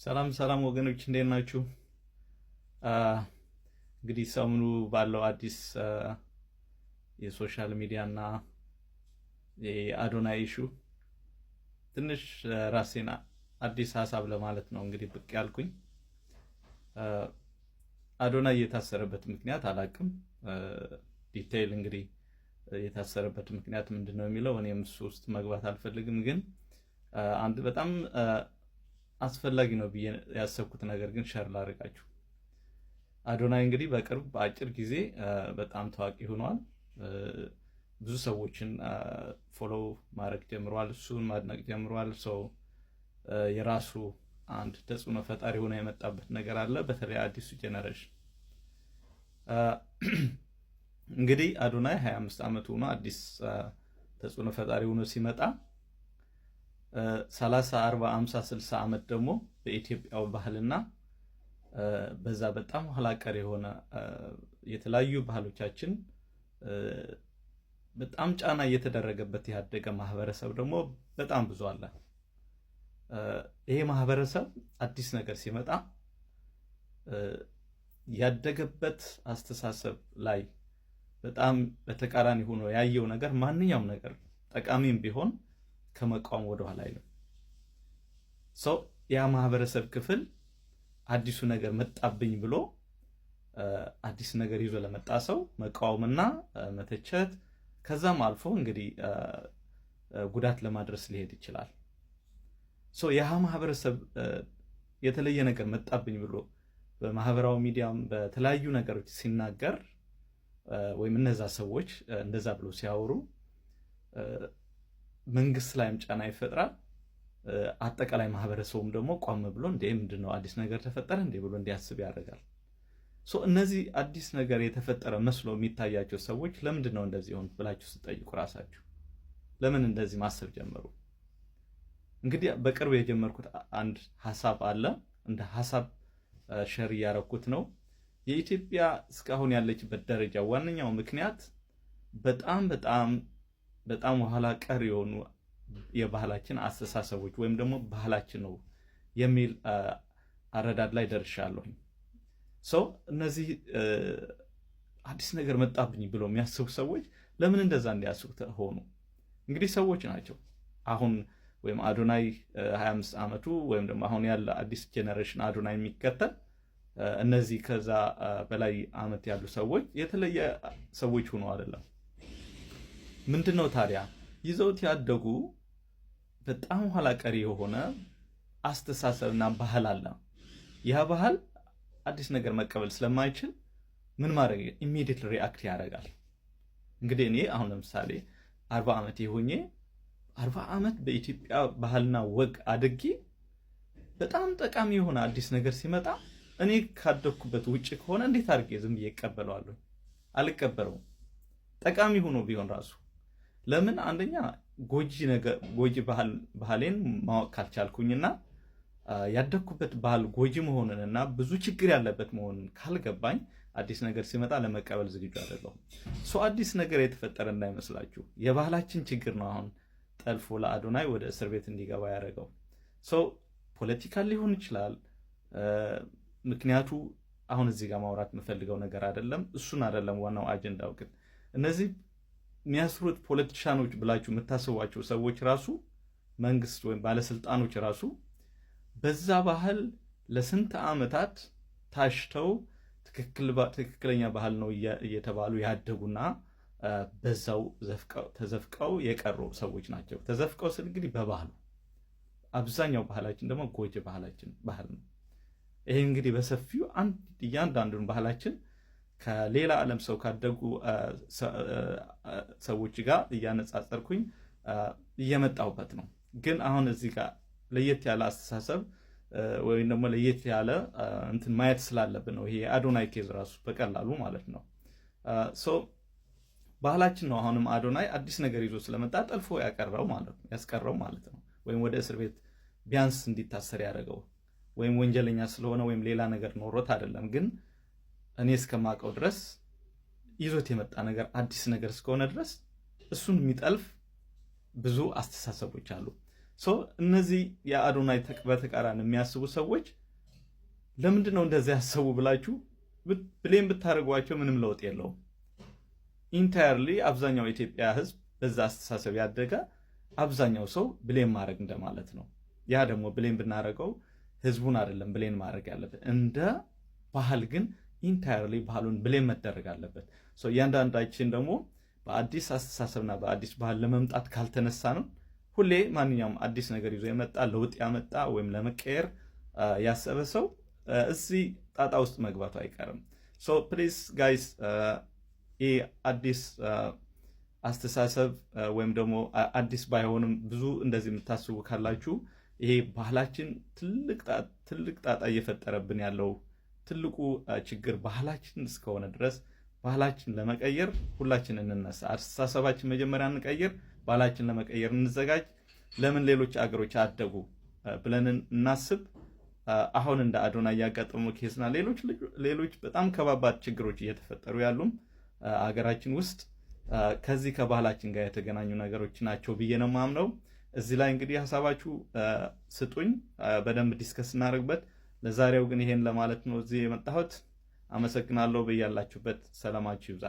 ሰላም ሰላም ወገኖች እንዴት ናችሁ? እንግዲህ ሰሞኑ ባለው አዲስ የሶሻል ሚዲያ እና የአዶናይ ኢሹ ትንሽ ራሴን አዲስ ሀሳብ ለማለት ነው እንግዲህ ብቅ ያልኩኝ። አዶናይ የታሰረበት ምክንያት አላቅም። ዲቴይል እንግዲህ የታሰረበት ምክንያት ምንድነው የሚለው እኔም እሱ ውስጥ መግባት አልፈልግም። ግን አንድ በጣም አስፈላጊ ነው ብዬ ያሰብኩት ነገር ግን ሸር ላደርጋችሁ። አዶናይ እንግዲህ በቅርብ በአጭር ጊዜ በጣም ታዋቂ ሆኗል። ብዙ ሰዎችን ፎሎው ማድረግ ጀምሯል፣ እሱን ማድነቅ ጀምሯል። ሰው የራሱ አንድ ተጽዕኖ ፈጣሪ ሆኖ የመጣበት ነገር አለ። በተለይ አዲሱ ጄኔሬሽን እንግዲህ አዶናይ 25 ዓመቱ ሆኖ አዲስ ተጽዕኖ ፈጣሪ ሆኖ ሲመጣ 30 40 50 60 ዓመት ደግሞ በኢትዮጵያው ባህልና በዛ በጣም ኋላ ቀር የሆነ የተለያዩ ባህሎቻችን በጣም ጫና እየተደረገበት ያደገ ማህበረሰብ ደግሞ በጣም ብዙ አለ። ይሄ ማህበረሰብ አዲስ ነገር ሲመጣ ያደገበት አስተሳሰብ ላይ በጣም በተቃራኒ ሆኖ ያየው ነገር ማንኛውም ነገር ጠቃሚም ቢሆን ከመቃወም ወደ ኋላ አይልም። ሰው ያ ማህበረሰብ ክፍል አዲሱ ነገር መጣብኝ ብሎ አዲስ ነገር ይዞ ለመጣ ሰው መቃወምና መተቸት ከዛም አልፎ እንግዲህ ጉዳት ለማድረስ ሊሄድ ይችላል። ሰው ያ ማህበረሰብ የተለየ ነገር መጣብኝ ብሎ በማህበራዊ ሚዲያም በተለያዩ ነገሮች ሲናገር ወይም እነዛ ሰዎች እንደዛ ብሎ ሲያወሩ መንግስት ላይም ጫና ይፈጥራል። አጠቃላይ ማህበረሰቡም ደግሞ ቆም ብሎ እንዴ ምንድነው አዲስ ነገር ተፈጠረ እንዴ ብሎ እንዲያስብ ያደርጋል። እነዚህ አዲስ ነገር የተፈጠረ መስሎ የሚታያቸው ሰዎች ለምንድነው እንደዚህ ሆኑ ብላችሁ ስትጠይቁ ራሳችሁ ለምን እንደዚህ ማሰብ ጀመሩ? እንግዲህ በቅርብ የጀመርኩት አንድ ሐሳብ አለ። እንደ ሐሳብ ሸር ያረኩት ነው። የኢትዮጵያ እስካሁን ያለችበት ደረጃ ዋነኛው ምክንያት በጣም ኋላ ቀር የሆኑ የባህላችን አስተሳሰቦች ወይም ደግሞ ባህላችን ነው የሚል አረዳድ ላይ ደርሻለሁ። እነዚህ አዲስ ነገር መጣብኝ ብሎ የሚያስቡ ሰዎች ለምን እንደዛ እንዲያስቡ ሆኑ? እንግዲህ ሰዎች ናቸው። አሁን ወይም አዶናይ 25 ዓመቱ ወይም ደግሞ አሁን ያለ አዲስ ጄኔሬሽን አዶናይ የሚከተል እነዚህ ከዛ በላይ ዓመት ያሉ ሰዎች የተለየ ሰዎች ሆኖ አይደለም። ምንድነው ታዲያ ይዘውት ያደጉ በጣም ኋላ ቀሪ የሆነ አስተሳሰብና ባህል አለ። ያ ባህል አዲስ ነገር መቀበል ስለማይችል ምን ማድረግ ኢሚዲየትሊ ሪአክት ያደርጋል። እንግዲህ እኔ አሁን ለምሳሌ 40 ዓመት ሆኜ 40 ዓመት በኢትዮጵያ ባህልና ወግ አድጌ በጣም ጠቃሚ የሆነ አዲስ ነገር ሲመጣ እኔ ካደኩበት ውጭ ከሆነ እንዴት አድርጌ ዝም ብዬ እቀበለዋለሁ? አልቀበለውም። ጠቃሚ ሆኖ ቢሆን ራሱ ለምን አንደኛ ጎጂ ባህሌን ማወቅ ካልቻልኩኝና ያደኩበት ባህል ጎጂ መሆኑንና ብዙ ችግር ያለበት መሆኑን ካልገባኝ አዲስ ነገር ሲመጣ ለመቀበል ዝግጁ አይደለሁም። አዲስ ነገር የተፈጠረ እንዳይመስላችሁ የባህላችን ችግር ነው አሁን ጠልፎ ለአዶናይ ወደ እስር ቤት እንዲገባ ያደረገው። ፖለቲካል ሊሆን ይችላል። ምክንያቱ አሁን እዚህ ጋር ማውራት የምፈልገው ነገር አይደለም፣ እሱን አይደለም ዋናው አጀንዳው። ግን እነዚህ የሚያስሩት ፖለቲሻኖች ብላችሁ የምታስቧቸው ሰዎች ራሱ መንግስት ወይም ባለስልጣኖች ራሱ በዛ ባህል ለስንት ዓመታት ታሽተው ትክክለኛ ባህል ነው እየተባሉ ያደጉና በዛው ተዘፍቀው የቀሩ ሰዎች ናቸው። ተዘፍቀው ስል እንግዲህ በባህሉ አብዛኛው ባህላችን ደግሞ ጎጂ ባህል ነው። ይሄ እንግዲህ በሰፊው እያንዳንዱን ባህላችን ከሌላ ዓለም ሰው ካደጉ ሰዎች ጋር እያነጻጸርኩኝ እየመጣሁበት ነው። ግን አሁን እዚህ ጋር ለየት ያለ አስተሳሰብ ወይም ደግሞ ለየት ያለ እንትን ማየት ስላለብን ነው። ይሄ አዶናይ ኬዝ ራሱ በቀላሉ ማለት ነው። ባህላችን ነው። አሁንም አዶናይ አዲስ ነገር ይዞ ስለመጣ ጠልፎ ያስቀረው ማለት ነው። ወይም ወደ እስር ቤት ቢያንስ እንዲታሰር ያደረገው ወይም ወንጀለኛ ስለሆነ ወይም ሌላ ነገር ኖሮት አይደለም። ግን እኔ እስከማውቀው ድረስ ይዞት የመጣ ነገር አዲስ ነገር እስከሆነ ድረስ እሱን የሚጠልፍ ብዙ አስተሳሰቦች አሉ። እነዚህ የአዶናይ በተቃራኒ የሚያስቡ ሰዎች ለምንድን ነው እንደዚህ ያሰቡ ብላችሁ ብሌም ብታደርጓቸው ምንም ለውጥ የለውም። ኢንታየርሊ አብዛኛው የኢትዮጵያ ሕዝብ በዛ አስተሳሰብ ያደገ አብዛኛው ሰው ብሌም ማድረግ እንደማለት ነው። ያ ደግሞ ብሌም ብናደርገው ሕዝቡን አይደለም ብሌም ማድረግ ያለበት፣ እንደ ባህል ግን ኢንታየርሊ ባህሉን ብሌም መደረግ አለበት። እያንዳንዳችን ደግሞ በአዲስ አስተሳሰብና በአዲስ ባህል ለመምጣት ካልተነሳ ነው ሁሌ ማንኛውም አዲስ ነገር ይዞ የመጣ ለውጥ ያመጣ ወይም ለመቀየር ያሰበ ሰው እዚህ ጣጣ ውስጥ መግባቱ አይቀርም። ፕሊዝ ጋይስ ይህ አዲስ አስተሳሰብ ወይም ደግሞ አዲስ ባይሆንም ብዙ እንደዚህ የምታስቡ ካላችሁ ይሄ ባህላችን ትልቅ ጣጣ እየፈጠረብን ያለው ትልቁ ችግር ባህላችን እስከሆነ ድረስ ባህላችን ለመቀየር ሁላችን እንነሳ። አስተሳሰባችን መጀመሪያ እንቀይር፣ ባህላችን ለመቀየር እንዘጋጅ። ለምን ሌሎች አገሮች አደጉ ብለን እናስብ። አሁን እንደ አዶናይ ያጋጠመው ኬስና ሌሎች በጣም ከባባድ ችግሮች እየተፈጠሩ ያሉም አገራችን ውስጥ ከዚህ ከባህላችን ጋር የተገናኙ ነገሮች ናቸው ብዬ ነው የማምነው። እዚህ ላይ እንግዲህ ሀሳባችሁ ስጡኝ፣ በደንብ ዲስከስ እናደርግበት። ለዛሬው ግን ይሄን ለማለት ነው እዚህ የመጣሁት። አመሰግናለሁ። በያላችሁበት ሰላማችሁ ይብዛ።